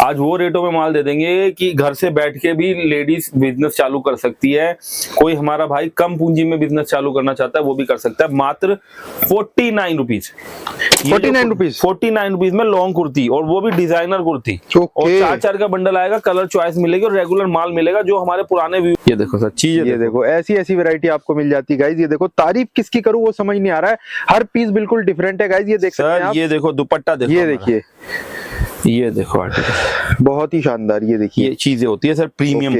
आज वो रेटों में माल दे देंगे कि घर से बैठ के भी लेडीज बिजनेस चालू कर सकती है। कोई हमारा भाई कम पूंजी में बिजनेस चालू करना चाहता है वो भी कर सकता है, मात्र 49 रुपीज। 49 रुपीज 49 रुपीज में लॉन्ग कुर्ती, और वो भी डिजाइनर कुर्ती। और 4 का बंडल आएगा, कलर चॉइस मिलेगी और रेगुलर माल मिलेगा जो हमारे पुराने व्यू। ये देखो सर चीज, ये देखो ऐसी ऐसी वैरायटी आपको मिल जाती है गाइज। ये देखो तारीफ किसकी करूं वो समझ नहीं आ रहा है, हर पीस बिल्कुल डिफरेंट है गाइज। ये देख सकते हैं आप, ये देखो दुपट्टा देखो, ये देखिए, ये देखो आर्टिकल बहुत ही शानदार। ये देखिए ये चीजें होती है सर प्रीमियम,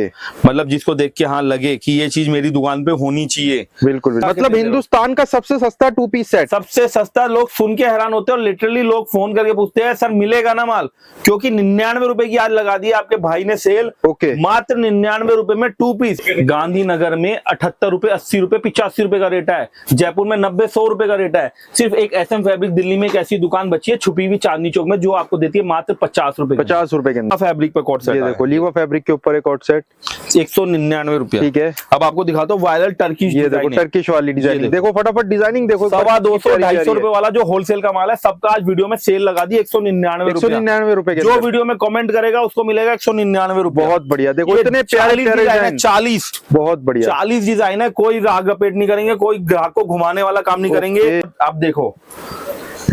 मतलब जिसको देख के हाँ लगे कि ये चीज मेरी दुकान पे होनी चाहिए। बिल्कुल मतलब हिंदुस्तान का सबसे सस्ता 2 पीस सेट, सबसे सस्ता। लोग सुन के हैरान होते हैं और लिटरली लोग फोन करके पूछते हैं सर मिलेगा ना माल, क्योंकि 99 रुपए की आज लगा दी आपके भाई ने सेल। ओके मात्र 99 रुपए में 2 पीस। गांधीनगर में 78 रुपए, 80 रुपए, 85 रुपए का रेट है। जयपुर में 90-100 रुपए का रेट है। सिर्फ एक SM फैब्रिक दिल्ली में एक ऐसी दुकान बची है छुपी हुई चांदनी चौक में, जो आपको देती है मात्र 50 रुपए। 50 रुपए के अंदर फैब्रिक पे कोट सेट। ये देखो लीवा फैब्रिक के ऊपर एक कोट सेट 199 रुपया। ठीक है, अब आपको दिखाता हूँ वायरल टर्किश। ये देखो टर्किश वाली डिजाइनिंग, देखो फटाफट डिजाइनिंग देखो। 250-250 रुपए वाला जो होलसेल का माल है सबका आज वीडियो में सेल लगा दी 199 रुपए के। जो वीडियो में कमेंट करेगा उसको मिलेगा 199 रुपए। बहुत बढ़िया, देखो इतने प्यारे डिजाइन, 40 बहुत बढ़िया 40 डिजाइन है। कोई राग रपेट नहीं करेंगे, कोई ग्राहक को घुमाने वाला काम नहीं करेंगे। आप देखो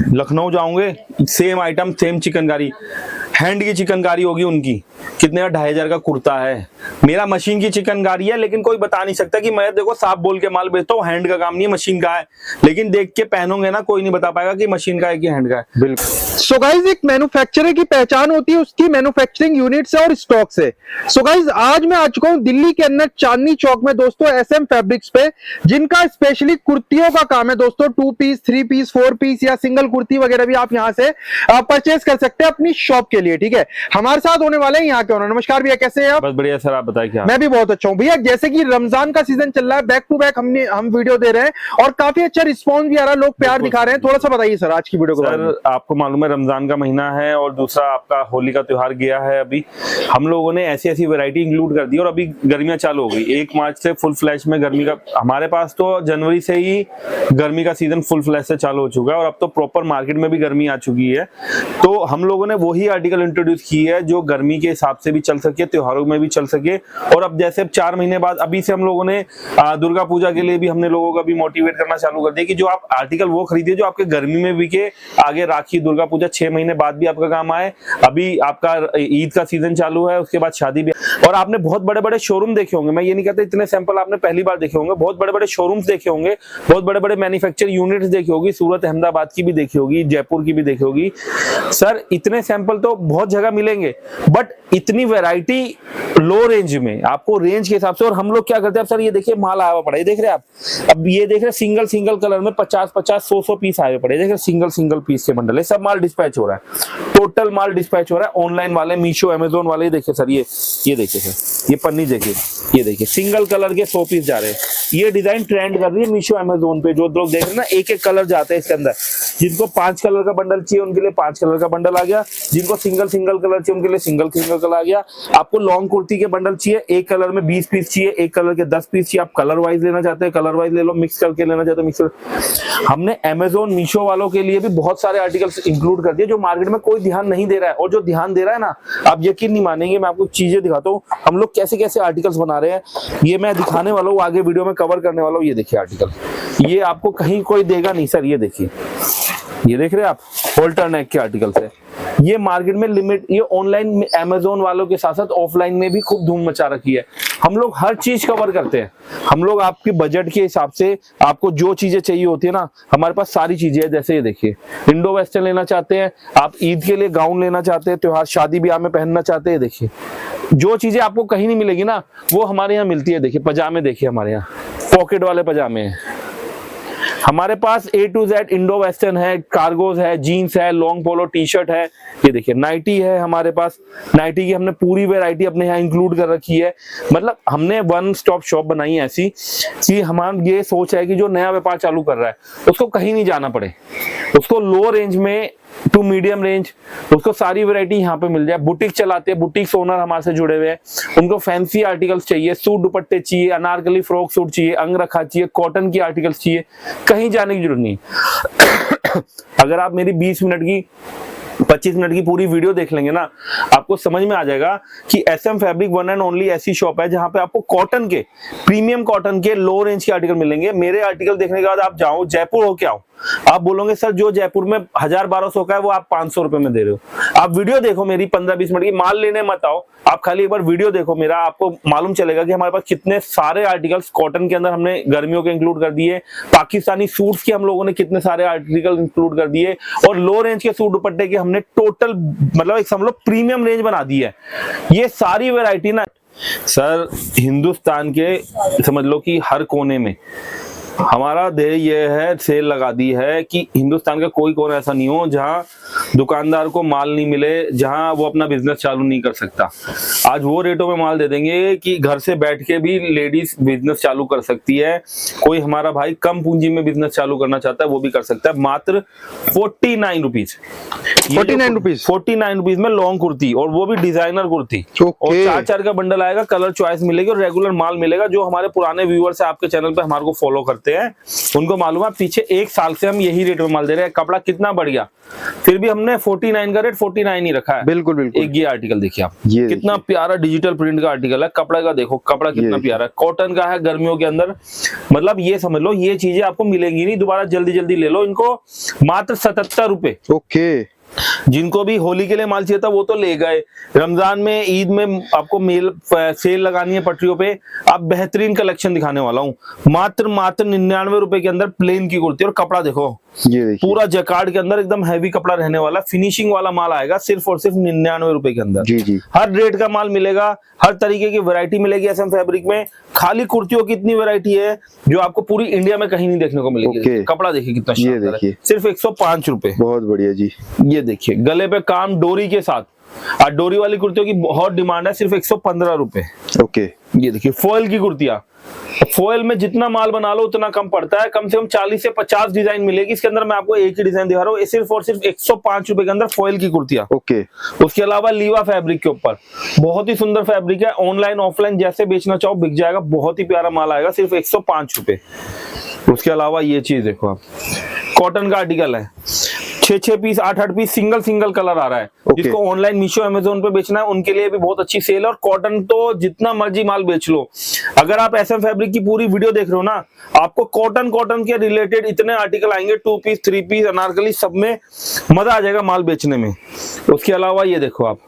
लखनऊ जाओगे same item, same chikankari, hand की चिकनकारी होगी उनकी, कितने का 2500 का कुर्ता है। मेरा मशीन की चिकनकारी है, लेकिन कोई बता नहीं सकता कि मैं देखो साफ बोल के माल बेचता हूँ, हैंड का काम नहीं है, मशीन का है। लेकिन देख के पहनोगे ना, कोई नहीं बता पाएगा कि मशीन का है कि हैंड का है। बिल्कुल। सो गाइज एक मैन्युफैक्चरर की पहचान होती है उसकी मैन्युफैक्चरिंग यूनिट से और स्टॉक से। सो गाइज आज मैं आ चुका हूँ दिल्ली के अंदर चांदनी चौक में दोस्तों SM फैब्रिक्स पे, जिनका स्पेशली कुर्तियों का काम है दोस्तों। 2 पीस, 3 पीस, 4 पीस या सिंगल कुर्ती वगैरह भी आप यहाँ से परचेज कर सकते हैं अपनी शॉप के लिए। ठीक है, हमारे साथ होने वाले हैं यहाँ के ओनर। नमस्कार भैया, कैसे हैं आप? बस बढ़िया सर, आप बताइए क्या? मैं भी बहुत अच्छा हूँ भैया। जैसे कि रमजान का सीजन चल रहा है, बैक टू बैक हम वीडियो दे रहे हैं और काफी अच्छा रिस्पॉन्स भी आ रहा है, लोग प्यार दिखा रहे हैं। थोड़ा सा बताइए सर आज की वीडियो के बारे में। आपको मालूम है रमजान का महीना है और दूसरा आपका होली का त्योहार गया है। अभी हम लोगों ने ऐसी ऐसी वैरायटी इंक्लूड कर दी और अभी गर्मियां चालू हो गई। 1 मार्च से फुल फ्लैश में गर्मी का, हमारे पास तो जनवरी से ही गर्मी का सीजन फुल फ्लैश से चालू हो चुका है और अब तो प्रॉपर मार्केट में भी गर्मी आ चुकी है। तो हम लोगों ने वही आर्टिकल इंट्रोड्यूस की है जो गर्मी के हिसाब से भी चल सके, त्योहारों में भी चल सके। और अब जैसे 4 महीने बाद अभी से हम लोगों ने दुर्गा पूजा के लिए भी हमने लोगों का भी मोटिवेट करना चालू कर दिया कि जो आप आर्टिकल वो खरीदिए जो आपके गर्मी में बिके, आगे राखी, दुर्गा पूजा 6 महीने बाद भी आपका काम आए। अभी आपका ईद का सीजन चालू है, उसके बाद शादी भी। और आपने बहुत बड़े बड़े शोरूम देखे होंगे, मैं ये नहीं कहता इतने सैंपल आपने पहली बार देखे होंगे। बहुत बड़े बड़े शोरूम्स देखे होंगे, बहुत बड़े बड़े मैन्युफैक्चर यूनिट्स देखी होगी, सूरत अहमदाबाद की भी देखी होगी, जयपुर की भी देखी होगी। सर इतने सैंपल तो बहुत जगह मिलेंगे, बट इतनी वैरायटी लो रेंज में, आपको रेंज के हिसाब से। और हम लोग क्या करते हैं सर, ये देखिए माल आया हुआ पड़ा है, देख रहे हैं आप। अब ये देख रहे हैं सिंगल कलर में 50-50, 100 पीस आए हुए पड़े, देख रहे हैं सिंगल पीस के बंडल है। सब माल डिस्पैच हो रहा है, टोटल माल डिस्पैच हो रहा है। ऑनलाइन वाले मीशो, अमेजोन वाले देखिए सर, ये देखिए सर, ये पन्नी देखिए, ये देखिए सिंगल कलर के 100 पीस जा रहे हैं। ये डिजाइन ट्रेंड कर रही है मीशो, अमेजोन पे। जो लोग देख रहे हैं ना, एक कलर जाते हैं इसके अंदर। जिनको 5 कलर का बंडल चाहिए उनके लिए 5 कलर का बंडल आ गया, जिनको सिंगल कलर चाहिए उनके लिए सिंगल कलर आ गया। आपको लॉन्ग कुर्ती के बंडल चाहिए, एक कलर में 20 पीस चाहिए, एक कलर के 10 पीस चाहिए। आप कलर वाइज लेना चाहते हैं कलर वाइज ले लो, मिक्स करके लेना चाहते हैं मिक्स। हमने अमेजोन, मीशो वालों के लिए भी बहुत सारे आर्टिकल्स इंक्लूड कर दिए जो मार्केट में कोई ध्यान नहीं दे रहा है। और जो ध्यान दे रहा है ना, आप यकीन नहीं मानेंगे, मैं आपको चीजें दिखाता हूँ हम लोग कैसे कैसे आर्टिकल्स बना रहे हैं। ये मैं दिखाने वाला हूँ, आगे वीडियो में कवर करने वाला हूँ। ये देखिए आर्टिकल, ये आपको कहीं कोई देगा नहीं सर। ये देखिए, ये देख रहे हैं आप, होल्टर नेक के आर्टिकल है। ये मार्केट में लिमिट, ये ऑनलाइन अमेजोन वालों के साथ साथ ऑफलाइन में भी खूब धूम मचा रखी है। हम लोग हर चीज कवर करते हैं। हम लोग आपके बजट के हिसाब से, आपको जो चीजें चाहिए होती है ना, हमारे पास सारी चीजें हैं। जैसे ये देखिए, इंडो वेस्टर्न लेना चाहते हैं आप, ईद के लिए गाउन लेना चाहते हैं, त्योहार शादी ब्याह में पहनना चाहते हैं, देखिए जो चीजें आपको कहीं नहीं मिलेगी ना, वो हमारे यहाँ मिलती है। देखिए पजामे, देखिए हमारे यहाँ पॉकेट वाले पजामे हैं। हमारे पास A to Z Indo western है, कार्गोज है, जीन्स है, लॉन्ग पोलो टी शर्ट है। ये देखिए नाइटी है हमारे पास, नाइटी की हमने पूरी वैरायटी अपने यहाँ इंक्लूड कर रखी है। मतलब हमने वन स्टॉप शॉप बनाई है ऐसी कि हमारा ये सोच है कि जो नया व्यापार चालू कर रहा है उसको कहीं नहीं जाना पड़े, उसको लो रेंज में टू मीडियम रेंज, उसको सारी वैरायटी यहाँ पे मिल जाए। बुटीक चलाते हैं, बुटीक ओनर हमारे से जुड़े हुए हैं, उनको फैंसी आर्टिकल्स चाहिए, सूट दुपट्टे चाहिए, अनारकली फ्रॉक सूट चाहिए, अंगरखा चाहिए, कॉटन की आर्टिकल्स चाहिए, कहीं जाने की जरूरत नहीं। अगर आप मेरी 20 मिनट की 25 मिनट की पूरी वीडियो देख लेंगे ना, आपको समझ में आ जाएगा कि SM fabric one and only ऐसी शॉप है जहां पे आपको कॉटन के, प्रीमियम कॉटन के लो रेंज के आर्टिकल मिलेंगे। मेरे आर्टिकल देखने के बाद आप जाओ जयपुर हो के आओ, आप बोलोगे सर जो जयपुर में 1000-1200 का है वो आप 500 रुपए में दे रहे हो। आप वीडियो देखो मेरी 15-20 मिनट की, माल लेने मत आओ, आप खाली एक बार वीडियो देखो मेरा, आपको मालूम चलेगा कि हमारे पास कितने सारे आर्टिकल्स कॉटन के अंदर हमने गर्मियों के इंक्लूड कर दिए, पाकिस्तानी सूट्स के हम लोगों ने कितने सारे आर्टिकल इंक्लूड कर दिए, और लो रेंज के सूट दुपट्टे के हमने टोटल मतलब एक समझ लो प्रीमियम रेंज बना दी है। ये सारी वैरायटी ना सर हिंदुस्तान के समझ लो कि हर कोने में हमारा ध्येय ये है, सेल लगा दी है कि हिंदुस्तान का कोई कोना ऐसा नहीं हो जहां दुकानदार को माल नहीं मिले, जहां वो अपना बिजनेस चालू नहीं कर सकता। आज वो रेटों में माल दे देंगे कि घर से बैठ के भी लेडीज बिजनेस चालू कर सकती है। कोई हमारा भाई कम पूंजी में बिजनेस चालू करना चाहता है वो भी कर सकता है, मात्र 49 रुपीज। 49 रुपीज 49 रुपीज में लॉन्ग कुर्ती, और वो भी डिजाइनर कुर्ती, और 4-4 का बंडल आएगा, कलर चॉइस मिलेगी और रेगुलर माल मिलेगा। जो हमारे पुराने व्यूअर्स है आपके चैनल पे हमारे को फॉलो करते हैं उनको मालूम है पीछे 1 साल से हम यही रेट में माल दे रहे हैं। कपड़ा कितना बढ़ गया, फिर भी हमने 49 का रेट 49 ही रखा है। बिल्कुल बिल्कुल। एक ये आर्टिकल देखिए आप, कितना प्यारा डिजिटल प्रिंट का आर्टिकल है। कपड़ा का देखो, कपड़ा कितना प्यारा है, कॉटन का है, गर्मियों के अंदर। मतलब ये समझ लो ये चीजें आपको मिलेंगी नहीं दोबारा, जल्दी जल्दी ले लो इनको, मात्र 77 रुपए। ओके। जिनको भी होली के लिए माल चाहिए था वो तो ले गए, रमजान में, ईद में आपको मेल सेल लगानी है पटरियों पे, आप बेहतरीन कलेक्शन दिखाने वाला हूँ। मात्र 99 रुपए के अंदर प्लेन की कुर्ती, और कपड़ा देखो ये देखिए पूरा जैकार्ड के अंदर एकदम हैवी कपड़ा रहने वाला, फिनिशिंग वाला माल आएगा सिर्फ और सिर्फ 99 रुपए के अंदर। जी जी। हर रेट का माल मिलेगा, हर तरीके की वैरायटी मिलेगी एसएम फैब्रिक में। खाली कुर्तियों की इतनी वैरायटी है जो आपको पूरी इंडिया में कहीं नहीं देखने को मिलेगी। कपड़ा देखिए कितना शानदार है, सिर्फ 105 रुपए। बहुत बढ़िया जी। ये देखिए गले पे काम डोरी के साथ, आज डोरी वाली कुर्तियों की बहुत डिमांड है, सिर्फ 115 रुपए। ओके। ये देखिए फॉयल की कुर्तियां, फॉयल में जितना माल बना लो उतना कम पड़ता है, कम से कम 40 से 50 डिजाइन मिलेगी। इसके अंदर मैं आपको एक ही डिजाइन दिखा रहा हूँ, सिर्फ और सिर्फ 105 रुपए के अंदर फॉयल की कुर्तियां। ओके। उसके अलावा लीवा फैब्रिक के ऊपर बहुत ही सुंदर फैब्रिक है, ऑनलाइन ऑफलाइन जैसे बेचना चाहो बिक जाएगा, बहुत ही प्यारा माल आएगा, सिर्फ 105 रुपए। उसके अलावा ये चीज देखो आप, कॉटन का आर्टिकल है, 6-6 पीस 8-8 पीस सिंगल कलर आ रहा है। जिसको ऑनलाइन मीशो अमेजोन पे बेचना है उनके लिए भी बहुत अच्छी सेल है। और कॉटन तो जितना मर्जी माल बेच लो, अगर आप एसएम फैब्रिक की पूरी वीडियो देख रहे हो ना, आपको कॉटन के रिलेटेड इतने आर्टिकल आएंगे, 2 पीस 3 पीस अनारकली, सब में मजा आ जाएगा माल बेचने में। उसके अलावा ये देखो आप,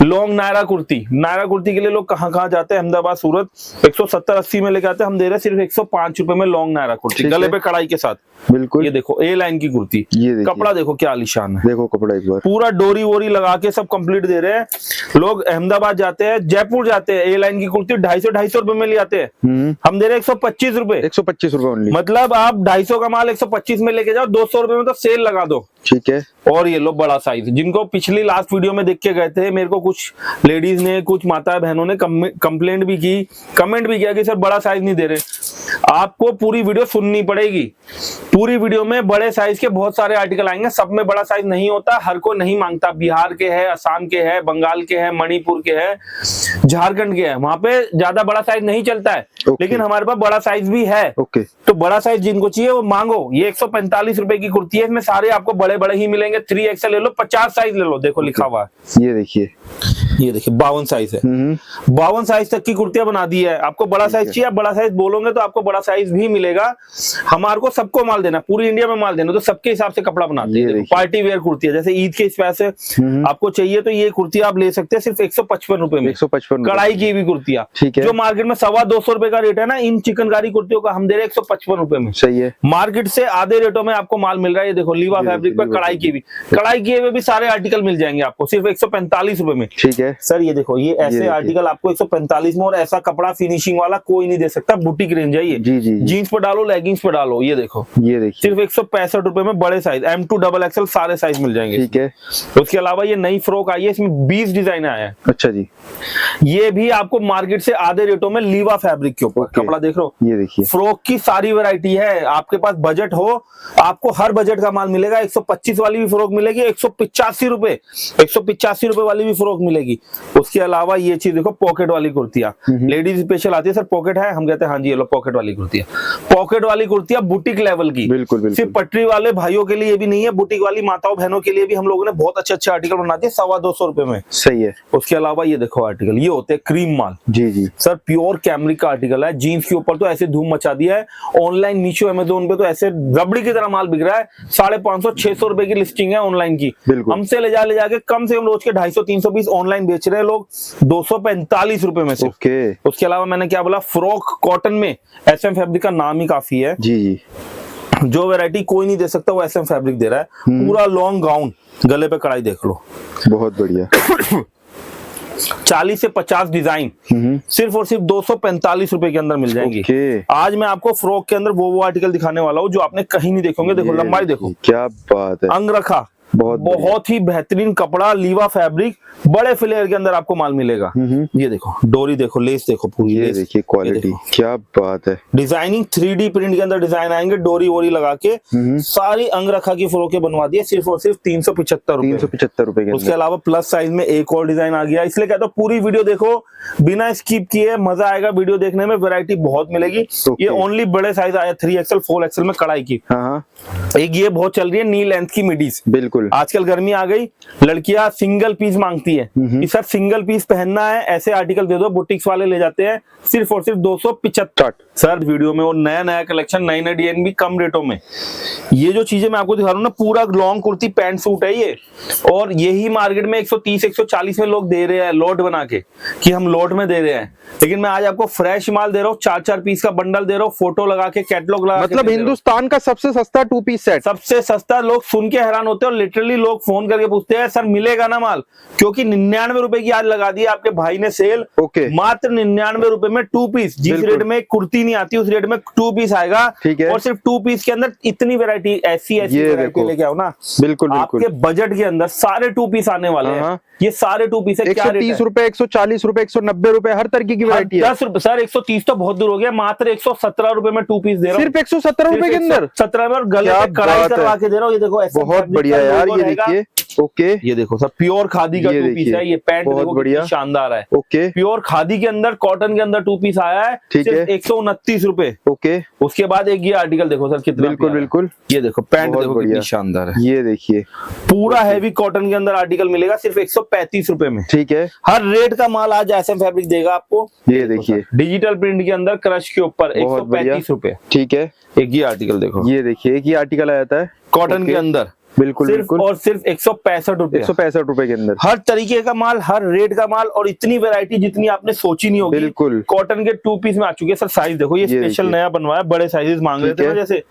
लॉन्ग नायरा कुर्ती के लिए लोग कहाँ जाते हैं, अहमदाबाद सूरत 170-80 में लेके आते हैं, हम दे रहे हैं सिर्फ 105 रुपए में लॉन्ग नायरा कुर्ती, गले पे कढ़ाई के साथ। बिल्कुल। ये देखो ए लाइन की कुर्ती, कपड़ा देखो क्या आलीशान है, देखो कपड़ा एक बार पूरा डोरी वोरी लगा के सब कंप्लीट दे रहे हैं। लोग अहमदाबाद जाते हैं, जयपुर जाते हैं, ए लाइन की कुर्ती 250 रुपए में ले आते हैं, हम दे रहे हैं 125 रुपए। 125 रुपए ओनली। मतलब आप 250 का माल 125 में लेके जाओ, 200 रुपए में तो सेल लगा दो। ठीक है। और ये लो बड़ा साइज, जिनको पिछली लास्ट वीडियो में देख के गए थे, मेरे को कुछ लेडीज ने, कुछ माता बहनों ने कंप्लेंट भी की, कमेंट भी किया कि सर बड़ा साइज नहीं दे रहे। आपको पूरी वीडियो सुननी पड़ेगी, पूरी वीडियो में बड़े साइज के बहुत सारे आर्टिकल आएंगे, सब में बड़ा साइज नहीं होता, हर कोई नहीं मांगता। बिहार के है, असम के है, बंगाल के है, मणिपुर के है, झारखंड के है, वहां पे ज्यादा बड़ा साइज नहीं चलता है, लेकिन हमारे पास बड़ा साइज भी है। तो बड़ा साइज जिनको चाहिए वो मांगो। ये 145 रुपए की कुर्ती है, इसमें सारे आपको बड़े बड़े ही मिलेंगे। 3XL ले लो, 50 साइज ले लो, देखो लिखा हुआ है। ये देखिए 52 साइज है, 52 साइज तक की कुर्तियां बना दी है। आपको बड़ा साइज चाहिए, आप बड़ा साइज बोलोगे तो आपको बड़ा साइज भी मिलेगा। हमारे को सबको माल देना, पूरी इंडिया में माल देना, तो सबके हिसाब से कपड़ा बनाते हैं। पार्टी वेयर कुर्ती है, जैसे ईद के स्पेशल आपको चाहिए तो ये कुर्ती आप ले सकते हैं सिर्फ 155 रुपए में, 155 कढ़ाई की भी कुर्तियां, जो मार्केट में 225 रुपए का रेट है ना, इन चिकनकारी कुर्तियों का हम दे रहे हैं 155 रुपए में। सही है, मार्केट से आधे रेटों में आपको माल मिल रहा है। ये देखो लीवा फैब्रिक पर कढ़ाई किए हुए भी सारे आर्टिकल मिल जाएंगे आपको सिर्फ 145 रुपए में। ठीक है सर, ये देखो ये ऐसे आर्टिकल आपको 145 में, और ऐसा कपड़ा फिनिशिंग वाला कोई नहीं दे सकता। बुटीक रेंज है ये, जीन्स पर डालो, लेगिंग्स पर डालो। ये देखो, ये देखिए सिर्फ 165 रुपए में बड़े साइज M2XXL सारे साइज मिल जाएंगे। ठीक है। उसके अलावा ये नई फ्रॉक आई है, इसमें 20 डिजाइन आया है। अच्छा जी। ये भी आपको मार्केट से आधे रेटों में लीवा फैब्रिक के ऊपर कपड़ा देख लो। ये देखिए फ्रॉक की सारी वैरायटी है, आपके पास बजट हो आपको हर बजट का माल मिलेगा। 125 वाली भी फ्रॉक मिलेगी, 185 रुपए वाली भी फ्रॉक मिलेगी। उसके अलावा ये चीज देखो, पॉकेट वाली कुर्तियां, लेडीज स्पेशल आती है। सर पॉकेट है, हम कहते हैं हाँ जी ये लो पॉकेट वाली कुर्तियां। पॉकेट वाली कुर्तियां बुटीक लेवल की, जाएगी। बिल्कुल बिल्कुल। सिर्फ पटरी वाले भाइयों के लिए ये भी नहीं है, बुटीक वाली माताओं बहनों के लिए भी हम लोगों ने बहुत अच्छे आर्टिकल बना दिए 225 रुपए में। सही है। उसके अलावा ये देखो आर्टिकल, ये होते हैं क्रीम माल। जी जी सर प्योर कैमरिक का आर्टिकल है, जीन्स के ऊपर तो ऐसे धूम मचा दिया है। ऑनलाइन मीशो अमेजोन पे तो ऐसे रबड़ी की तरह माल बिक रहा है। 550-600 रुपए की लिस्टिंग है ऑनलाइन की। बिल्कुल। हमसे ले जाके कम से कम रोज के 250-300 पीस ऑनलाइन बेच रहे हैं लोग 245 रुपए में से। ओके। उसके अलावा मैंने क्या बोला, फ्रॉक कॉटन में एसएम फैब्रिक का नाम ही काफी है। जी जी जो वैरायटी कोई नहीं दे सकता वो एसएम फैब्रिक दे रहा है। पूरा लॉन्ग गाउन, गले पे कढ़ाई देख लो, बहुत बढ़िया। 40 से 50 डिजाइन सिर्फ और सिर्फ 245 रुपए के अंदर मिल जाएंगी। ओके। आज मैं आपको फ्रॉक के अंदर वो आर्टिकल दिखाने वाला हूँ जो आपने कहीं नहीं देखोगे। देखो लंबाई देखो, क्या बात है, अंग रखा, बहुत बहुत ही बेहतरीन कपड़ा, लीवा फैब्रिक, बड़े फ्लेयर के अंदर आपको माल मिलेगा। ये देखो डोरी देखो, लेस देखो पूरी, ये लेस देखिए क्वालिटी, क्या बात है। डिजाइनिंग 3D प्रिंट के अंदर डिजाइन आएंगे, डोरी वोरी लगा के सारी अंगरखा की फ्रॉकें बनवा दी है सिर्फ और सिर्फ 375 रुपए। 375 रुपए के उसके अंदर। अलावा प्लस साइज में एक और डिजाइन आ गया। इसलिए कहता हूँ पूरी वीडियो देखो, बिना स्किप किए, मजा आएगा वीडियो देखने में। वैरायटी बहुत मिलेगी। ये ओनली बड़े साइज आया 3XL 4XL में कढ़ाई की। हाँ एक ये बहुत चल रही है नी लेंथ की मिडीज। बिल्कुल। आजकल गर्मी आ गई, लड़कियां सिंगल पीस मांगती है कि सर सिंगल पीस पहनना है, ऐसे आर्टिकल दे दो। बुटीक्स वाले ले जाते हैं सिर्फ और सिर्फ 275। सर वीडियो में वो नया कलेक्शन, नए डिजाइन भी कम रेटों में। ये जो चीजें मैं आपको दिखा रहा हूँ ना, पूरा लॉन्ग कुर्ती पैंट सूट है ये। और यही मार्केट में 130-140 में लोग दे रहे हैं लोट बना के, कि हम लोट में दे रहे हैं। लेकिन मैं आज आपको फ्रेश माल दे रहा हूँ, 4-4 पीस का बंडल दे रहा हूँ, फोटो लगा के, कैटलॉग लगा के। मतलब हिंदुस्तान का सबसे सस्ता 2 पीस सेट, सबसे सस्ता। लोग सुन के हैरान होते हैं और लिटरली लोग फोन करके पूछते हैं सर मिलेगा ना माल, क्योंकि 99 रुपए की आज लगा दी आपके भाई ने सेल। ओके। मात्र 99 रुपए में 2 पीस। जिस रेट में कुर्ती नहीं आती उस रेट में 2 पीस आएगा। ठीक है। और सिर्फ 2 पीस के अंदर इतनी वैरायटी, ऐसी वैरायटी लेके आओ ना। बिल्कुल आपके बजट के अंदर सारे 2 पीस आने वाले हैं। ये सारे 2 पीस है। 130 रुपए, 140 रुपए, 190 रुपए, हर तरीके की वैरायटी है। 10 रुपए सर, 130 तो बहुत दूर हो गया। मात्र 117 रुपए में 2 पीस दे रहा हूँ। सिर्फ 117 रुपए के अंदर 17 में, और गले पे कढ़ाई करवा के दे रहा हूँ। ये देखो बहुत बढ़िया यार, ये देखिए। ओके। ये देखो सर प्योर खादी का 2 पीस है। ये पैंट देखो कितनी शानदार है। ओके। प्योर खादी के अंदर, कॉटन के अंदर 2 पीस आया है। ठीक है। 129 रुपए। ओके। उसके बाद एक ये आर्टिकल देखो सर कितना, बिल्कुल बिल्कुल। ये देखो पैंट देखो कितनी शानदार है। ये देखिए पूरा हैवी कॉटन के अंदर आर्टिकल मिलेगा सिर्फ 135 रुपए में। ठीक है। हर रेट का माल आज एसएम फैब्रिक देगा आपको। ये देखिए डिजिटल प्रिंट के अंदर क्रश के ऊपर 135 रुपए। ठीक है। एक ये आर्टिकल देखो, ये देखिए, एक ये आर्टिकल आ जाता है कॉटन के अंदर। बिल्कुल सिर्फ बिल्कुल। और सिर्फ 165 रुपए। 165 रुपए के अंदर हर तरीके का माल, हर रेट का माल, और इतनी वैरायटी जितनी आपने सोची नहीं होगी। बिल्कुल। कॉटन के 2 पीस में आ चुके हैं। सर साइज देखो, ये स्पेशल नया बनवाया, बड़े साइजेस मांग रहे थे ना, जैसे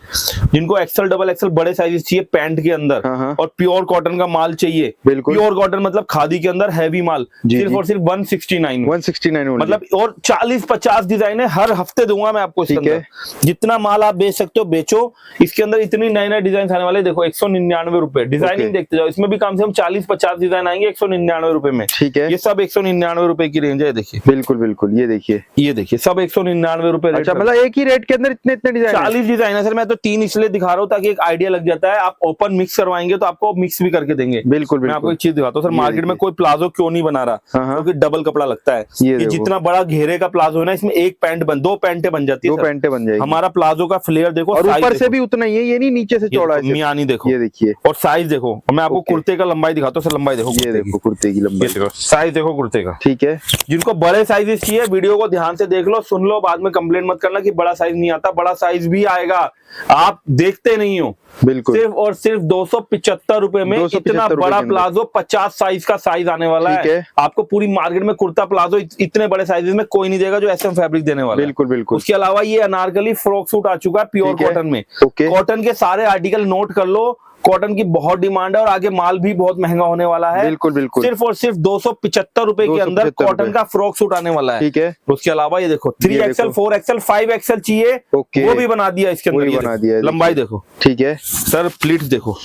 जिनको एक्सेल डबल एक्सेल बड़े साइजेस चाहिए पैंट के अंदर, और प्योर कॉटन का माल चाहिए। बिल्कुल। प्योर कॉटन मतलब खादी के अंदर हैवी माल, सिर्फ और सिर्फ 169 मतलब। और 40-50 डिजाइन है, हर हफ्ते दूंगा मैं आपको इसके अंदर। जितना माल आप बेच सकते हो बेचो। इसके अंदर इतनी नए डिजाइन आने वाले। देखो 199 रुपए डिजाइनिंग देखते जाओ। इसमें भी कम से कम 40-50 डिजाइन आएंगे 199 रुपए में। ठीक है। ये सब 199 रुपए की रेंज है। देखिए बिल्कुल बिल्कुल। ये देखिए सब 199 रुपए। अच्छा, मतलब एक ही रेट के अंदर इतने डिजाइन? 40 डिजाइन है सर। मैं तो 3 इसलिए दिखा रहा हूँ ताकि एक आइडिया लग जाता है। आप ओपन मिक्स करवाएंगे तो आपको मिक्स भी करके देंगे। बिल्कुल। मैं आपको एक चीज दिखाता हूँ सर, मार्केट में कोई प्लाजो क्यों नहीं बना रहा, क्योंकि डबल कपड़ा लगता है। कि जितना बड़ा घेरे का प्लाजो है ना, इसमें एक पैंट 2 पैंटें बन जाती है। 2 पैंटें बन जाएगी। हमारा प्लाजो का फ्लेयर देखो, और ऊपर से भी उतना ही है, ये नहीं नीचे से चौड़ा है। मियानी देखो, ये देखिए। और साइज देखो। मैं आपको कुर्ते का लंबाई दिखाता हूँ सर। लंबाई देखो, ये देखो कुर्ते की लंबाई, देखो साइज देखो कुर्ते का। ठीक है। जिनको बड़े साइजेस चाहिए वीडियो को ध्यान से देख लो, सुन लो, बाद में कंप्लेंट मत करना कि बड़ा साइज नहीं आता। बड़ा साइज भी आएगा, आप देखते नहीं हो। बिल्कुल। सिर्फ और सिर्फ 275 रुपए में इतना बड़ा प्लाजो 50 साइज का साइज आने वाला है। आपको पूरी मार्केट में कुर्ता प्लाजो इतने बड़े साइजेस में कोई नहीं देगा जो एसएम फैब्रिक देने वाला है। बिल्कुल बिल्कुल। उसके अलावा ये अनारकली फ्रॉक सूट आ चुका है प्योर कॉटन में। कॉटन के सारे आर्टिकल नोट कर लो। कॉटन की बहुत डिमांड है और आगे माल भी बहुत महंगा होने वाला है। बिल्कुल बिल्कुल। सिर्फ और सिर्फ 275 रुपए के अंदर कॉटन का फ्रॉक सूट आने वाला है। ठीक है। उसके अलावा ये देखो 3XL 4XL 5XL चाहिए, वो भी बना दिया इसके अंदर। बना दिया, लंबाई देखो। ठीक है सर प्लीट्स देखो,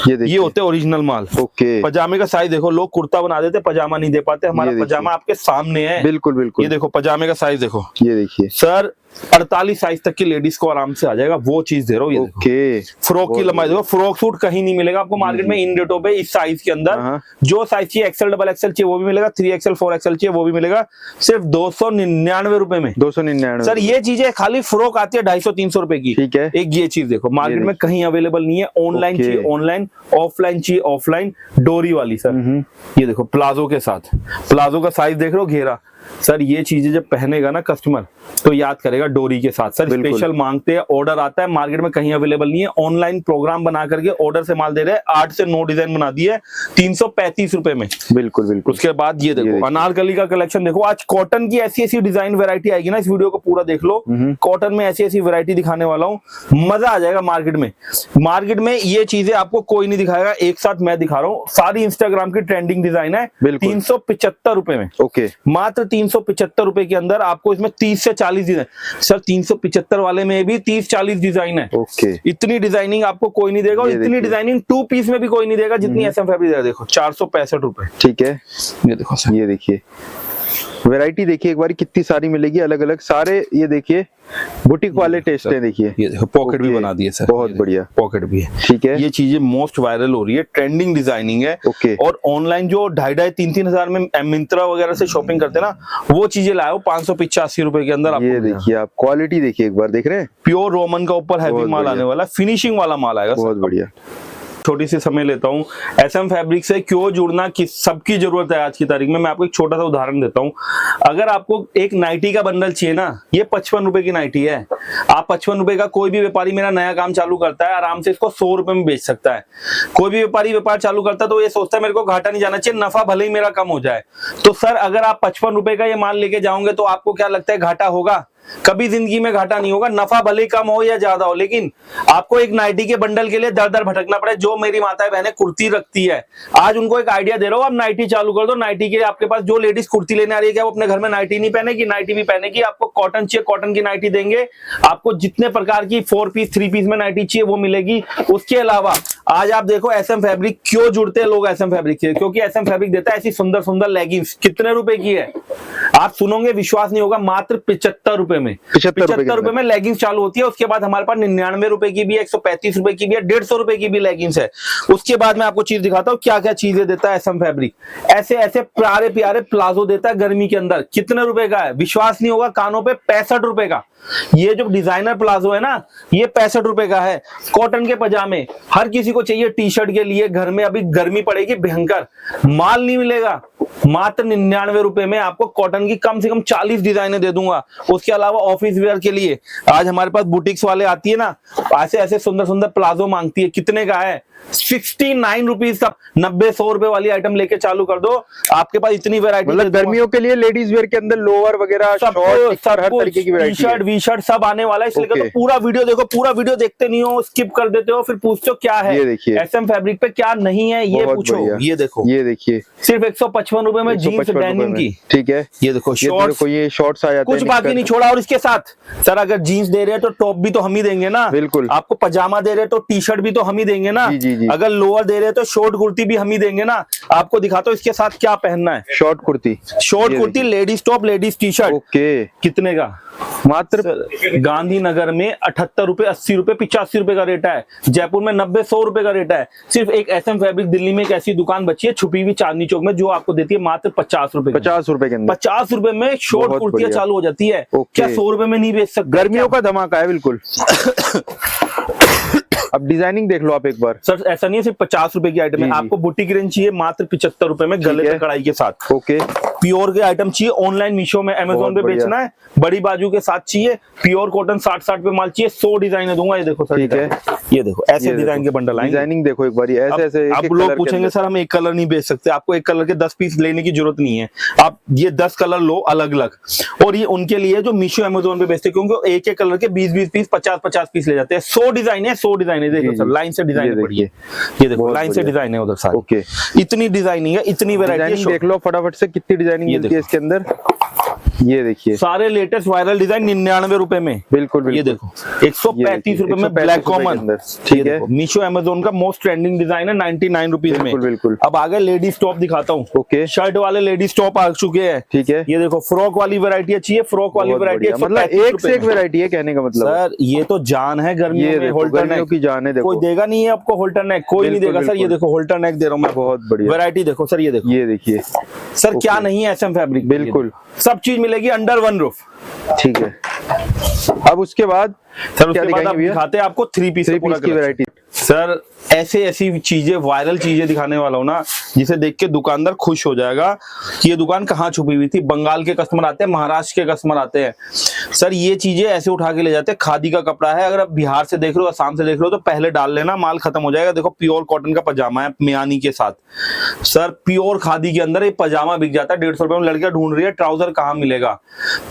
ये होते ओरिजिनल माल। ओके। पजामे का साइज देखो, लोग कुर्ता बना देते, पजामा नहीं दे पाते। हमारा पजामा आपके सामने है। बिल्कुल बिल्कुल। ये देखो पजामे का साइज देखो। ये देखिए सर, 48 साइज तक की लेडीज को आराम से आ जाएगा, वो चीज दे रहा हूँ। ये देखो ओके, फ्रॉक की लंबाई देखो, फ्रॉक सूट कहीं नहीं मिलेगा आपको मार्केट में इन रेटों पे, इस साइज के अंदर। जो साइज चाहिए एक्सएल डबल एक्सएल चाहिए वो भी मिलेगा, 3XL 4XL चाहिए वो भी मिलेगा, सिर्फ 299 रुपए में। 299 सर ये चीजें खाली फ्रॉक आती है 250-300 रुपए की। ठीक है, एक ये चीज देखो मार्केट में कहीं अवेलेबल नहीं है। ऑनलाइन चाहिए ऑनलाइन, ऑफलाइन चाहिए ऑफलाइन, डोरी वाली सर। ये देखो प्लाजो के साथ, प्लाजो का साइज देख रहे हो, घेरा। सर ये चीजें जब पहनेगा ना कस्टमर तो याद करेगा डोरी के साथ। सर स्पेशल मांगते हैं, ऑर्डर आता है, मार्केट में कहीं अवेलेबल नहीं है। ऑनलाइन प्रोग्राम बना करके ऑर्डर से माल दे रहे हैं, 8 से 9 डिजाइन बना दिए 335 रुपए में। बिल्कुल बिल्कुल। उसके बाद ये देखो अनारकली का कलेक्शन देखो। आज कॉटन की ऐसी ऐसी डिजाइन वैरायटी आएगी ना, इस वीडियो को पूरा देख लो। कॉटन में ऐसी ऐसी वैरायटी दिखाने वाला हूँ, मजा आ जाएगा मार्केट में। मार्केट में ये चीजें आपको कोई नहीं दिखाएगा, एक साथ मैं दिखा रहा हूँ। सारी इंस्टाग्राम की ट्रेंडिंग डिजाइन है, 375 रुपए में। ओके, मात्र 375 रुपए के अंदर आपको इसमें 30 से 40 डिजाइन। सर 375 वाले में भी 30-40 डिजाइन है। ओके, इतनी डिजाइनिंग आपको कोई नहीं देगा, और इतनी डिजाइनिंग 2 पीस में भी कोई नहीं देगा जितनी एसएम फैब्रिक देगा। देखो 465 रुपए। ठीक है, ये देखो सर, ये देखिए वैरायटी देखिए एक बार कितनी सारी मिलेगी अलग अलग सारे। ये देखिए बुटीक वाले टेस्ट है, देखिए ये देखो पॉकेट भी बना दिए सर, बहुत बढ़िया पॉकेट भी है। ठीक है, ये चीजें मोस्ट वायरल हो रही है, ट्रेंडिंग डिजाइनिंग है। ओके, और ऑनलाइन जो 2,500-3,000 हजार में मिंत्रा वगैरह से शॉपिंग करते हैं ना, वो चीजें लाए हो 585 रुपए के अंदर। ये देखिए आप क्वालिटी देखिए एक बार, देख रहे हैं प्योर रोमन का ऊपर हैवी माल आने वाला, फिनिशिंग वाला माल आएगा। बहुत बढ़िया। छोटी सी समय लेता हूँ, एसएम फैब्रिक से क्यों जुड़ना कि सबकी जरूरत है आज की तारीख में। मैं आपको एक छोटा सा उदाहरण देता हूँ। अगर आपको एक नाइटी का बंडल चाहिए ना, ये 55 रुपए की नाइटी है। आप 55 रुपए का, कोई भी व्यापारी मेरा नया काम चालू करता है आराम से इसको 100 रुपए में बेच सकता है। कोई भी व्यापारी व्यापार चालू करता है तो ये सोचता है मेरे को घाटा नहीं जाना चाहिए, नफा भले ही मेरा कम हो जाए। तो सर अगर आप 55 रुपए का ये माल लेके जाओगे तो आपको क्या लगता है घाटा होगा? कभी जिंदगी में घाटा नहीं होगा। नफा भले कम हो या ज्यादा हो, लेकिन आपको एक नाइटी के बंडल के लिए दर दर भटकना पड़े। जो मेरी माताएं बहनें कुर्ती रखती है, आज उनको एक आइडिया दे रहा हूं, आप नाइटी चालू कर दो। नाइटी के लिए आपके पास जो लेडीज कुर्ती लेने आ रही है, क्या वो अपने घर में नाइटी नहीं पहनेगी? नाइटी भी पहनेगी। आपको कॉटन चाहिए, कॉटन की नाइटी देंगे। आपको जितने प्रकार की 4 पीस 3 पीस में नाइटी चाहिए वो मिलेगी। उसके अलावा आज आप देखो एसएम फैब्रिक क्यों जुड़ते हैं लोग एसएम फैब्रिक से, क्योंकि एसएम फैब्रिक देता है ऐसी सुंदर सुंदर लेगिंग्स। कितने रुपए की है आप सुनोगे विश्वास नहीं होगा, मात्र 75 रुपए में। 75 रुपए में लेगिंग्स चालू होती है। उसके बाद हमारे पास 99 रुपए की भी है, 135 रुपए की भी है, 150 रुपए की भी लेगिंग्स है। उसके बाद मैं आपको चीज दिखाता हूँ क्या क्या चीजें देता है एसएम फैब्रिक। ऐसे ऐसे प्यारे प्यारे प्लाजो देता है गर्मी के अंदर। कितने रुपए का है विश्वास नहीं होगा, कानों पे 65 रुपए का। ये जो डिजाइनर प्लाजो है ना, ये 65 रुपए का है। कॉटन के पजामे हर किसी को चाहिए, टी शर्ट के लिए। घर में अभी गर्मी पड़ेगी भयंकर, माल नहीं मिलेगा। मात्र 99 रुपए में आपको कॉटन की कम से कम 40 डिजाइने दे दूंगा। उसके अलावा ऑफिस वेयर के लिए आज हमारे पास बुटीक्स वाले आती है ना, ऐसे ऐसे सुंदर सुंदर प्लाजो मांगती है। कितने का है? 69 रुपीज का। 90-100 रुपए वाली आइटम लेके चालू कर दो, आपके पास इतनी वैरायटी। मतलब गर्मियों के लिए लेडीज वेयर के अंदर लोअर वगैरह, शॉर्ट, हर तरीके की वैरायटी, टी-शर्ट वी शर्ट सब आने वाला है। इसलिए तो पूरा वीडियो देखो। पूरा वीडियो देखते नहीं हो, स्किप कर देते हो, फिर पूछते हो क्या है। ये देखिए एसएम फैब्रिक पे क्या नहीं है ये पूछो। ये देखो, ये देखिए सिर्फ 155 रुपए में जीन्स डेनिम की। ठीक है, ये देखो शॉर्ट्स, ये शॉर्ट्स आ जाते हैं, कुछ बाकी नहीं छोड़ा। और इसके साथ सर अगर जीन्स दे रहे हैं तो टॉप भी तो हम ही देंगे ना। बिल्कुल। आपको पजामा दे रहे हैं तो टी शर्ट भी तो हम ही देंगे ना। जी। अगर लोअर दे रहे हैं तो शॉर्ट कुर्ती भी हम ही देंगे ना। आपको दिखाता हूँ इसके साथ क्या पहनना है। Short kurti, ladies top, ladies T shirt. Okay, कितने का? मात्र गांधीनगर में 78 रुपए, 80 रुपए, 85 रुपए का रेट है। जयपुर में 90-100 रुपए का रेट है। सिर्फ एक एसएम फैब्रिक दिल्ली में एक ऐसी दुकान बची है छुपी हुई चांदनी चौक में, जो आपको देती है मात्र 50 रुपए। 50 रुपए के अंदर 50 रुपए में शॉर्ट कुर्तियां चालू हो जाती है। क्या 100 रुपए में नहीं बेच सकते? गर्मियों का धमाका है बिल्कुल। अब डिजाइनिंग देख लो आप एक बार। सर ऐसा नहीं है सिर्फ 50 रुपए की आइटम है। आपको बुटीक रेंज चाहिए मात्र 75 रुपए में, गले की कढ़ाई के साथ। ओके, प्योर के आइटम चाहिए, ऑनलाइन मीशो में, अमेजोन पे बेचना है, बड़ी बाजू के साथ चाहिए, प्योर कॉटन 60-60 पे माल चाहिए, 100 डिजाइन दूंगा। ये देखो सर, ठीक है, ये देखो ऐसे डिजाइन के बंडल आएंगे। डिजाइनिंग देखो एक बार, ऐसे ऐसे। अब लोग पूछेंगे सर हम एक कलर नहीं बेच सकते। आपको एक कलर के 10 पीस लेने की जरूरत नहीं है। आप ये 10 कलर लो अलग अलग, और ये उनके लिए जो मीशो अमेजोन पे बेचते हैं, क्योंकि एक एक कलर के 20-20 पीस, 50-50 पीस ले जाते हैं। 100 डिजाइन है, 100 डिजाइन है। देखो सर लाइन से डिजाइन पड़ी है, ये देखो लाइन से डिजाइन है उधर सारी। ओके, इतनी डिजाइनिंग है, इतनी वैरायटी देख लो फटाफट से कितनी डिजाइनिंग मिलती है इसके अंदर। ये देखिए सारे लेटेस्ट वायरल डिजाइन 99 रुपए में। बिल्कुल ये बिल्कुल। देखो 135 रुपए में 135 ब्लैक रुपए के कॉमन। अंदर, ठीक है। मीशो अमेजोन का मोस्ट ट्रेंडिंग डिजाइन है 99 रुपीज में। बिल्कुल बिल्कुल। अब आगे लेडीज टॉप दिखाता हूँ। ओके, शर्ट वाले लेडीज टॉप आ चुके हैं। ठीक है। ये देखो फ्रॉक वाली वैरायटी चाहिए, फ्रॉक वाली बहुत वैरायटी बढ़िया। मतलब एक से एक वैरायटी है कहने का मतलब। सर ये तो जान है गर्मियों ये में। देखो होल्टर गर्मियों नेक की जान है, देखो कोई देगा नहीं है आपको, होल्टर नेक कोई नहीं बिल्कुल, देगा सर। ये बिल्कुल। देखो होल्टर नेक दे रहा हूँ मैं। बहुत बढ़िया वैरायटी देखो सर, ये देखो, ये देखिए सर क्या नहीं है एसएम फैब्रिक। बिल्कुल। सब चीज मिलेगी अंडर वन रूफ। ठीक है। अब उसके बाद सर क्या उसके बाद दिखाएंगे आप भैया? दिखाते हैं आपको थ्री पीस की वैरायटी। सर ऐसे ऐसी चीजें, वायरल चीजें दिखाने वाला हूँ ना, जिसे देख के दुकानदार खुश हो जाएगा कि ये दुकान कहाँ छुपी हुई थी। बंगाल के कस्टमर आते हैं, महाराष्ट्र के कस्टमर आते हैं। सर ये चीजें ऐसे उठा के ले जाते हैं। खादी का कपड़ा है, अगर आप बिहार से देख रहे हो, असम से देख रहे हो, तो पहले डाल लेना, माल खत्म हो जाएगा। देखो प्योर कॉटन का पजामा है मियानी के साथ। सर प्योर खादी के अंदर ये पजामा बिक जाता है 150 रुपए में। लड़कियां ढूंढ रही है ट्राउजर कहाँ मिलेगा,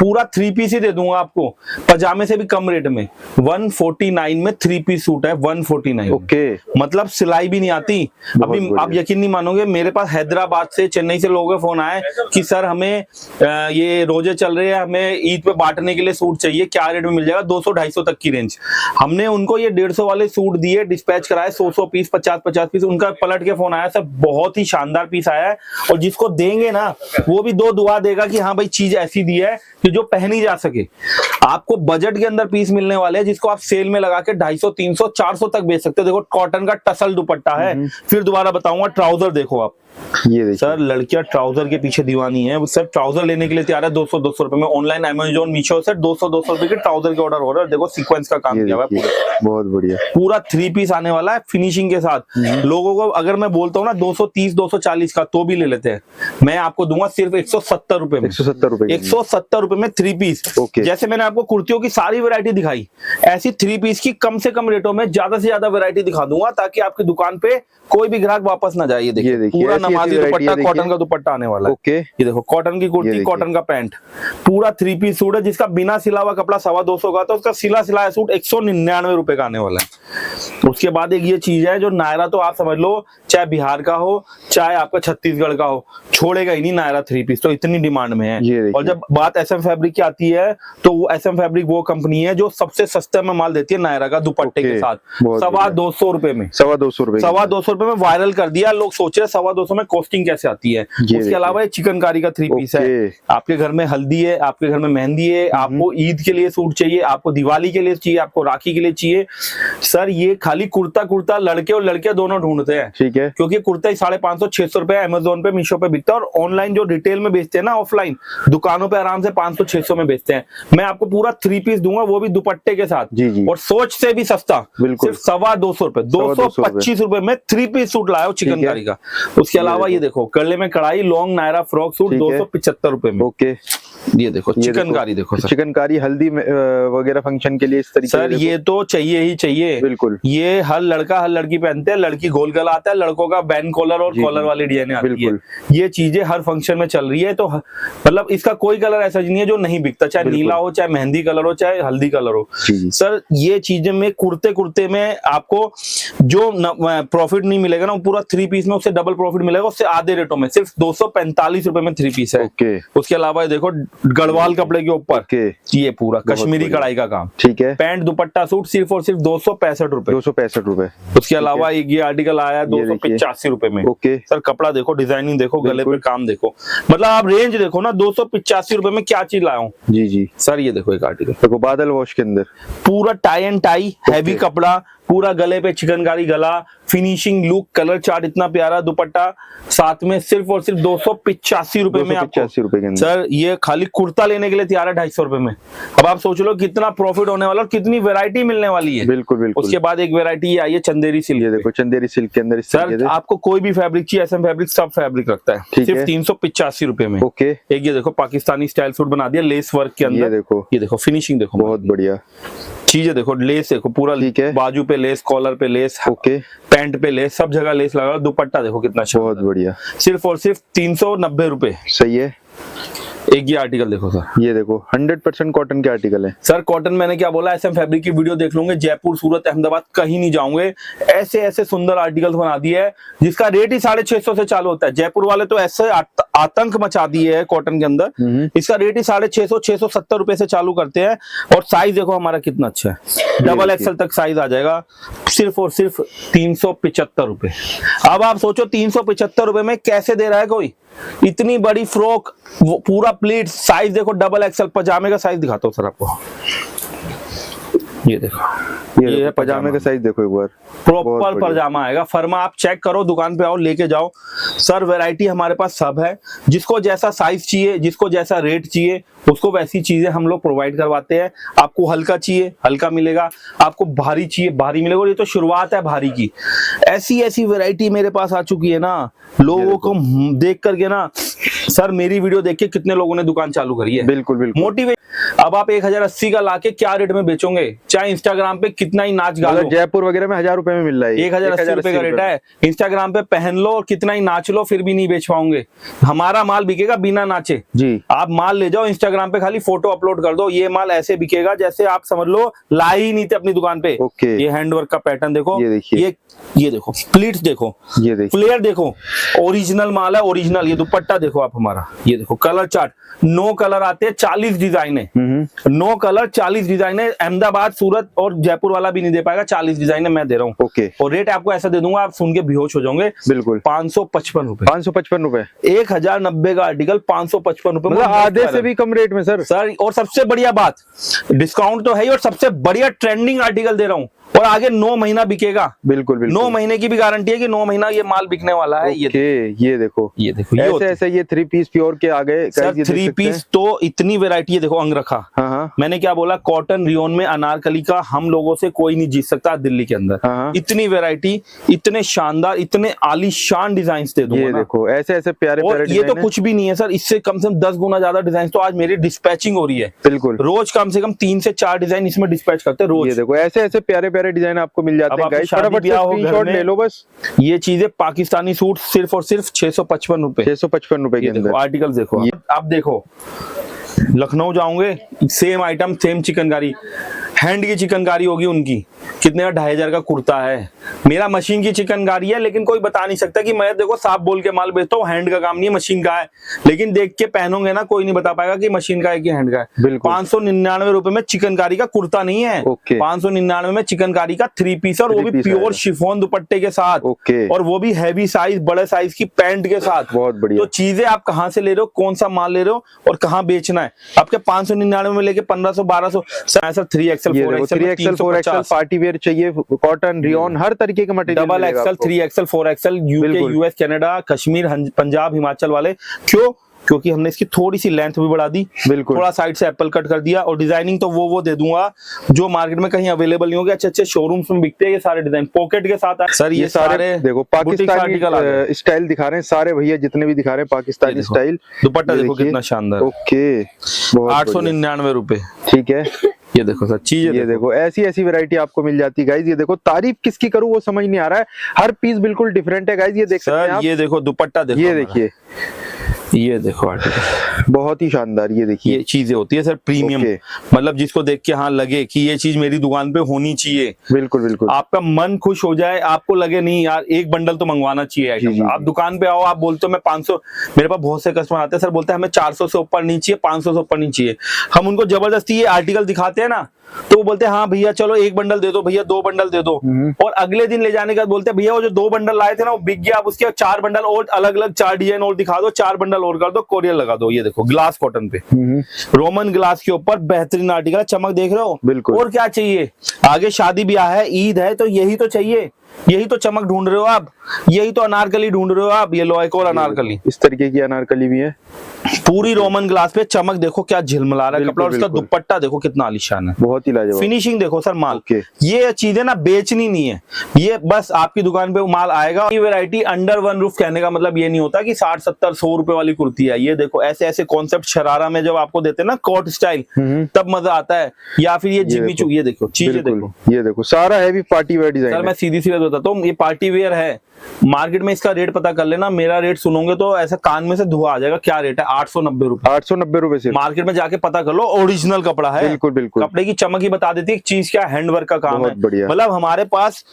पूरा थ्री पीस ही दे दूंगा आपको पजामे से भी कम रेट में। 149 में थ्री पीस सूट है, 149। ओके, मतलब सिलाई भी नहीं आती। अभी बढ़िया। आप यकीन नहीं मानोगे, मेरे पास हैदराबाद से, चेन्नई से लोगों के फोन आए कि सर हमें ये रोजे चल रहे हैं, हमें ईद पे बांटने के लिए सूट चाहिए, क्या रेट में मिल जाएगा। 200-250 तक की रेंज। हमने उनको ये 150 वाले सूट दिए, डिस्पैच कराए 100 पीस, 50 पीस। उनका पलट के फोन आया, सर बहुत ही शानदार पीस आया है, और जिसको देंगे ना वो भी दो दुआ देगा कि हाँ भाई चीज ऐसी दी है कि जो पहनी जा सके। आपको बजट के अंदर पीस मिलने वाले हैं, जिसको आप सेल में लगा के 250, 300, 400 तक बेच सकते हो। देखो कॉटन का टसल दुपट्टा है। फिर दोबारा बताऊंगा, ट्राउजर देखो आप। ये देखिए सर लड़कियां ट्राउजर के पीछे दीवानी है। सर ट्राउजर लेने के लिए तैयार है 200-200 रुपए में। ऑनलाइन अमेजोन मीशो से 200-200 रुपए के ट्राउजर के ऑर्डर हो रहा है। देखो सीक्वेंस का काम ये किया हुआ है देखिए, बहुत बढ़िया। पूरा थ्री पीस आने वाला है फिनिशिंग के साथ। लोगों को अगर मैं बोलता हूँ ना 230-240 का, तो भी ले लेते हैं। मैं आपको दूंगा सिर्फ 170 रुपए में। 170 रुपए 170 रुपए में थ्री पीस। ओके। जैसे मैंने आपको कुर्तियों की सारी वैरायटी दिखाई, ऐसी थ्री पीस की कम से कम रेटों में ज्यादा से ज्यादा वैरायटी दिखा दूंगा, ताकि आपकी दुकान पे कोई भी ग्राहक वापस ना जाए। ये देखिए पूरा ऐसी नमाजी variety दुपट्टा, है, कॉटन का दुपट्टा आने वाला है। ओके, ये देखो कॉटन की ये कुर्ती, देखिए। कॉटन का पैंट, पूरा थ्री पीस सूट है, जिसका बिना सिला हुआ कपड़ा 225 का, तो उसका सिला सिलाया सूट 199 रुपए का आने वाला है। उसके बाद एक ये चीज है जो नायरा, तो आप समझ लो चाहे बिहार का हो चाहे आपका छत्तीसगढ़ का हो, छोड़ेगा ही नहीं नायरा थ्री पीस, तो इतनी डिमांड में है। और जब बात एसएम फैब्रिक की आती है, तो वो एसएम फैब्रिक वो कंपनी है जो सबसे सस्ते में माल देती है नायरा का दुपट्टे के साथ। 225 रुपए में, 225 रुपए 225 रुपए में वायरल कर दिया। लोग सोच रहे 225 में कॉस्टिंग कैसे आती है। उसके अलावा ये चिकनकारी का थ्री पीस है। आपके घर में हल्दी है, आपके घर में मेहंदी है, आपको ईद के लिए सूट चाहिए, आपको दिवाली के लिए चाहिए, आपको राखी के लिए चाहिए। सर ये खाली कुर्ता लड़के और लड़कियां दोनों ढूंढते हैं, ठीक है। क्योंकि कुर्ता ही 550-600 रुपए अमेजोन पे, मीशो पे बिकता है, और ऑनलाइन जो रिटेल में बेचते हैं ना, ऑफलाइन दुकानों पे आराम से 500-600 में बेचते हैं। मैं आपको पूरा थ्री पीस दूंगा, वो भी दुपट्टे के साथ, जी जी। और सोच से भी सस्ता, बिल्कुल। सिर्फ 225 रुपए, 225 रुपए में थ्री पीस सूट लाया चिकनकारी का। उसके अलावा ये देखो गले में कढ़ाई लॉन्ग नायरा फ्रॉक सूट 275 रुपए में। ओके, ये देखो चिकनकारी देखो सर। चिकनकारी हल्दी वगैरह फंक्शन के लिए इस तरीके सर ये तो चाहिए ही चाहिए। बिल्कुल। ये हर लड़का हर लड़की पहनते हैं। लड़की गोल गला आता है, लड़कों का बैन कॉलर और कॉलर वाली डिजाइन आती है। ये चीजें हर फंक्शन में चल रही है, तो मतलब इसका कोई कलर ऐसा नहीं है जो नहीं बिकता, चाहे नीला हो, चाहे मेहंदी कलर हो, चाहे हल्दी कलर हो। सर ये चीजें में कुर्ते में आपको जो प्रॉफिट नहीं मिलेगा ना, पूरा थ्री पीस में उससे डबल प्रॉफिट मिलेगा, उससे आधे रेटों में। सिर्फ 245 रुपए में थ्री पीस है। उसके अलावा देखो गढ़वाल कपड़े के ऊपर ये पूरा कश्मीरी कढ़ाई का काम, ठीक है। पैंट दुपट्टा सूट सिर्फ और सिर्फ 265 रुपए। 265 रुपए। उसके अलावा एक ये आर्टिकल आया 285 रुपए में। ओके सर कपड़ा देखो, डिजाइनिंग देखो, गले पे काम देखो, मतलब आप रेंज देखो ना, 285 रुपए में क्या चीज लाया हूँ। जी जी। सर ये देखो एक आर्टिकल देखो बादल वॉश के अंदर पूरा टाई एंड टाई, हैवी कपड़ा, पूरा गले पे चिकनकारी गला, फिनिशिंग लुक, कलर चार्ट इतना प्यारा, दुपट्टा साथ में सिर्फ और सिर्फ 285 रुपए में आपको। 285 रुपए के अंदर। सर ये खाली कुर्ता लेने के लिए तैयार है 250 रुपए में। अब आप सोच लो कितना प्रॉफिट होने वाला और कितनी वैरायटी मिलने वाली है। बिल्कुल बिल्कुल। उसके बाद एक वैरायटी आई है चंदेरी सिल्क। ये देखो चंदेरी सिल्क के अंदर सर आपको कोई भी फैब्रिक चाहिए, एसएम फैब्रिक सब फैब्रिक रखता है, सिर्फ 385 रुपए में। ओके। एक ये देखो पाकिस्तानी स्टाइल सूट बना दिया लेस वर्क के अंदर। ये देखो फिनिशिंग देखो, बहुत बढ़िया चीजें देखो, लेस देखो पूरा, बाजू पे लेस, कॉलर पे लेस, ओके, पैंट पे लेस, सब जगह लेस लगा। दुपट्टा देखो कितना अच्छा, बहुत बढ़िया, सिर्फ और सिर्फ 390 रुपए। सही है। एक ये आर्टिकल देखो सर, ये देखो 100% कॉटन के आर्टिकल है सर कॉटन मैंने क्या बोला, एसएम फैब्रिक की वीडियो देख लूंगे, जयपुर सूरत अहमदाबाद कहीं नहीं जाऊंगे, ऐसे ऐसे सुंदर आर्टिकल्स बना दिए है जिसका रेट ही 650 से चालू होता है। जयपुर वाले तो ऐसे आतंक मचा दिए है कॉटन के अंदर, इसका रेट ही 650 670 रुपए से चालू करते हैं। और साइज देखो हमारा कितना अच्छा है, डबल एक्सएल तक साइज आ जाएगा सिर्फ और सिर्फ 375 रुपए। अब आप सोचो 375 रुपए में कैसे दे रहा है कोई इतनी बड़ी फ्रॉक, वो पूरा प्लीट, साइज देखो डबल एक्सएल, पजामे का साइज दिखाता हूँ सर आपको, ये देखो, ये है पजामे का साइज देखो एक बार, प्रॉपर पजामा आएगा। फर्मा आप चेक करो, दुकान पे आओ लेके जाओ सर, वैरायटी हमारे पास सब है, जिसको जैसा साइज चाहिए, जिसको जैसा रेट चाहिए, उसको वैसी चीजें हम लोग प्रोवाइड करवाते हैं। आपको हल्का चाहिए हल्का मिलेगा, आपको भारी चाहिए भारी मिलेगा, और ये तो शुरुआत है भारी की। ऐसी ऐसी वैरायटी मेरे पास आ चुकी है ना, लोगों को देख करके ना सर, मेरी वीडियो देख के कितने लोगों ने दुकान चालू करी है, बिल्कुल बिल्कुल मोटिवेट। अब आप 1080 का लाके क्या रेट में बेचोगे, चाहे इंस्टाग्राम पे कितना ही नाच गा लो, जयपुर वगैरह में 1000 रुपए में मिल रहा है, 1080 रुपए का रेट है। इंस्टाग्राम पे पहन लो और कितना ही नाच लो, फिर भी नहीं बेच पाओगे। हमारा माल बिकेगा बिना नाचे जी। आप माल ले जाओ, इंस्टाग्राम पे खाली फोटो अपलोड कर दो, ये माल ऐसे बिकेगा जैसे आप समझ लो लाई ही नहीं थे अपनी दुकान पे। ओके। ये हैंडवर्क का पैटर्न देखो, ये देखिए, ये देखो प्लीट्स देखो, ये देखिए फ्लेयर देखो, ओरिजिनल माल है ओरिजिनल। ये दुपट्टा देखो आप हमारा, ये देखो कलर चार्ट, 9 कलर आते हैं, 40 डिजाइन है, 9 कलर 40 डिजाइन है। अहमदाबाद सूरत और जयपुर वाला भी नहीं दे पाएगा, 40 डिजाइन है मैं दे रहा हूँ। ओके। और रेट आपको ऐसा दे दूंगा आप सुन के बेहोश हो जाओगे, बिल्कुल 555 रुपए, 555 रुपए, 1090 का आर्टिकल 555 रुपए, मतलब आधे से भी कम रेट में सर। और सबसे बढ़िया बात, डिस्काउंट तो है ही, और सबसे बढ़िया ट्रेंडिंग आर्टिकल दे रहा हूँ, और आगे 9 महीना बिकेगा। बिल्कुल बिल्कुल 9 महीने की भी गारंटी है कि 9 महीना ये माल बिकने वाला है। ये देखो ये देखो ऐसे ऐसे ये 3 पीस प्योर के आ गए सर, 3 पीस तो इतनी वैरायटी है देखो, अंग रखा। हाँ। मैंने क्या बोला, कॉटन रियोन में अनारकली का हम लोगों से कोई नहीं जीत सकता दिल्ली के अंदर। हाँ। इतनी वैरायटी, इतने शानदार, इतने आलीशान डिजाइन दे दूंगा ये देखो ऐसे ऐसे प्यारे और प्यारे ये तो कुछ भी नहीं है सर, इससे कम से कम 10 गुना ज्यादा डिजाइन तो आज मेरी डिस्पैचिंग हो रही है। बिल्कुल, रोज कम से कम 3 से 4 डिजाइन इसमें डिस्पैच करते हैं रोज। ये देखो ऐसे ऐसे प्यारे प्यारे डिजाइन आपको मिल जाते हैं गाइस, फटाफट से स्क्रीनशॉट ले लो बस। ये चीजें पाकिस्तानी सूट सिर्फ और सिर्फ 655 रुपए, 655 रुपए के अंदर। आर्टिकल देखो आप देखो, लखनऊ जाओगे same item same chikankari, hand की चिकनकारी होगी उनकी, कितने का 2500 का कुर्ता है, मेरा मशीन की चिकनकारी है, लेकिन कोई बता नहीं सकता कि मैं देखो साफ बोल के माल बेचता हूँ, हैंड का काम नहीं है मशीन का है, लेकिन देख के पहनोगे ना कोई नहीं बता पाएगा कि मशीन का है कि हैंड का है। 599 रुपए में चिकनकारी का कुर्ता नहीं है, 599 में चिकनकारी का 3 पीस, और वो भी प्योर शिफॉन दुपट्टे के साथ, और वो भी हैवी साइज बड़े साइज की पैंट के साथ। बहुत बढ़िया। तो चीजें आप कहाँ से ले रहे हो, कौन सा माल ले रहे हो और कहाँ बेचना है, आपके 599 में लेके 1500 1200 sir 3XL 4XL 4XL party wear चाहिए, कॉटन रियोन हर तरीके के material, double XL 3XL 4XL, UK US Canada Kashmir Punjab Himachal वाले। क्यों? क्योंकि हमने इसकी थोड़ी सी लेंथ भी बढ़ा दी, बिल्कुल थोड़ा साइड से एप्पल कट कर दिया, और डिजाइनिंग तो वो दे दूंगा जो मार्केट में कहीं अवेलेबल नहीं होगा, अच्छे अच्छे शोरूम्स में बिकते हैं ये सारे डिजाइन पॉकेट के साथ। सर ये सारे देखो पाकिस्तानी स्टाइल दिखा रहे हैं सारे भैया, जितने भी दिखा रहे हैं पाकिस्तानी स्टाइल। दुपट्टा देखो कितना शानदार, ओके 899 रुपए, ठीक है। ये देखो सर चीजें, ये देखो ऐसी ऐसी वैरायटी आपको मिल जाती है गाइस। ये देखो तारीफ किसकी करूं वो समझ नहीं आ रहा है, हर पीस बिल्कुल डिफरेंट है गाइस। ये देख सकते हैं आप, ये देखो दुपट्टा देखो, ये देखिए, ये देखो आर्टिकल बहुत ही शानदार। ये देखिए ये चीजें होती है सर प्रीमियम, मतलब जिसको देख के हाँ लगे कि ये चीज मेरी दुकान पे होनी चाहिए। बिल्कुल बिल्कुल, आपका मन खुश हो जाए, आपको लगे नहीं यार एक बंडल तो मंगवाना चाहिए आइटम। आप दुकान पे आओ, आप बोलते हो मैं 500, मेरे पास बहुत से कस्टमर आते हैं सर, बोलते हैं हमें 400 से ऊपर नहीं चाहिए, 500 से ऊपर नहीं चाहिए। हम उनको जबरदस्ती ये आर्टिकल दिखाते हैं ना, तो वो बोलते हैं हाँ भैया चलो 1 बंडल दे दो, भैया 2 बंडल दे दो, और अगले दिन ले जाने के बाद बोलते हैं भैया वो जो 2 बंडल लाए थे ना वो बिक गया, आप उसके 4 बंडल और अलग अलग 4 डिजाइन और दिखा दो, 4 बंडल और कर दो, कोरियर लगा दो। ये देखो ग्लास कॉटन पे, रोमन ग्लास के ऊपर बेहतरीन आर्टिकल, चमक देख रहे हो, बिल्कुल। और क्या चाहिए, आगे शादी ब्याह है, ईद है, तो यही तो चाहिए, यही तो चमक ढूंढ रहे हो आप, यही तो अनारकली ढूंढ रहे हो आप। ये लो एक और अनारकली, इस तरीके की अनारकली भी है, पूरी रोमन ग्लास पे, चमक देखो क्या झिलमिला रहा है कपड़ा, और उसका दुपट्टा देखो कितना आलीशान है, बहुत ही लाजवाब। फिनिशिंग देखो सर माल। ये चीजें ना बेचनी नहीं है, ये बस आपकी दुकान पे माल आएगा। ये वैरायटी अंडर वन रूफ कहने का मतलब ये नहीं होता कि 60 70 100 रुपए वाली कुर्ती है। ये देखो ऐसे ऐसे कॉन्सेप्ट शरारा में जब आपको देते हैं ना कोट स्टाइल, तब मजा आता है। या फिर ये जिमी चू, ये देखो चीजें देखो, ये देखो सारा heavy party wear design. Sir मैं सीधी सी बताता हूँ, ये पार्टी वेयर है, मार्केट में इसका रेट पता कर लेना, मेरा रेट सुनोगे तो ऐसा कान में से धुआं आ जाएगा। क्या रेट है? 890 रुपए। 890 रुपए से मार्केट में जाके पता कर लो, ओरिजिनल कपड़ा है। बिल्कुल बिल्कुल। कपड़े की चमक ही बता देती है चीज क्या हैंडवर्क का काम बहुत है। बढ़िया। मतलब हमारे पास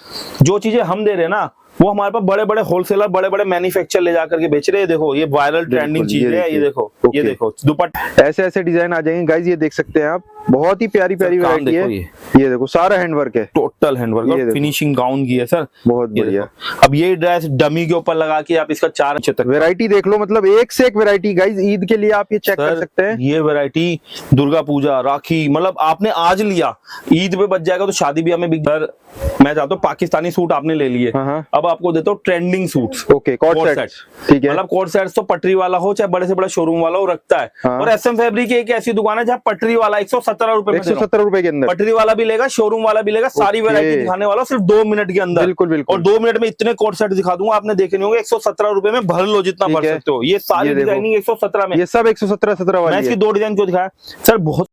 जो चीजें हम दे रहे हैं ना, वो हमारे पास बड़े बड़े होलसेलर, बड़े बड़े मैन्युफैक्चर ले जाकर के बेच रहे हैं। देखो ये वायरल ट्रेंडिंग चीज है, ये देखो, ये देखो दुपट्टा, ऐसे ऐसे डिजाइन आ जाएंगे गाइज, ये देख सकते हैं आप, बहुत ही प्यारी प्यारी काम वैरायटी है। देखो ये देखो सारा हैंडवर्क है, टोटल हैंडवर्क ये और देखो। फिनिशिंग गाउन की है सर। बहुत ये बढ़िया। देखो। अब ये ड्रेस डमी के ऊपर लगा के आप इसका 4 इंच तक वैरायटी देख लो, मतलब एक से एक वैरायटी गाइज, ईद के लिए आप ये चेक कर सर, सकते हैं। ये वैरायटी दुर्गा पूजा, राखी, मतलब आपने आज लिया, ईद पे बच जाएगा तो शादी ब्याह में भी। सर मैं चाहता हूँ पाकिस्तानी सूट आपने ले लिए, हाँ। अब आपको देता हूँ trending suits. Okay, coord set, ठीक है। मतलब कोट सेट्स तो पटरी वाला हो चाहे बड़े से बड़ा शोरूम वाला हो, रखता है। हाँ। और एसएम फैब्रिक एक ऐसी दुकान है जहाँ पटरी वाला 117 रुपए में दे रहा हूं। 170 रुपए के अंदर पटरी वाला भी लेगा, शोरूम वाला भी लेगा, सारी ओके। वैरायटी दिखाने वाला सिर्फ 2 मिनट के अंदर। बिल्कुल बिल्कुल। और 2 मिनट में इतने कोट सेट दिखा दूंगा, आपने देखे नहीं होंगे। 117 रुपए में भर लो जितना ठीक भर है। सकते हो। ये सारी ये देखो। डिजाइनिंग 117 में। ये सब 117 मैं वाली इसकी है। 2 डिजाइन क्यों दिखाया सर? बहुत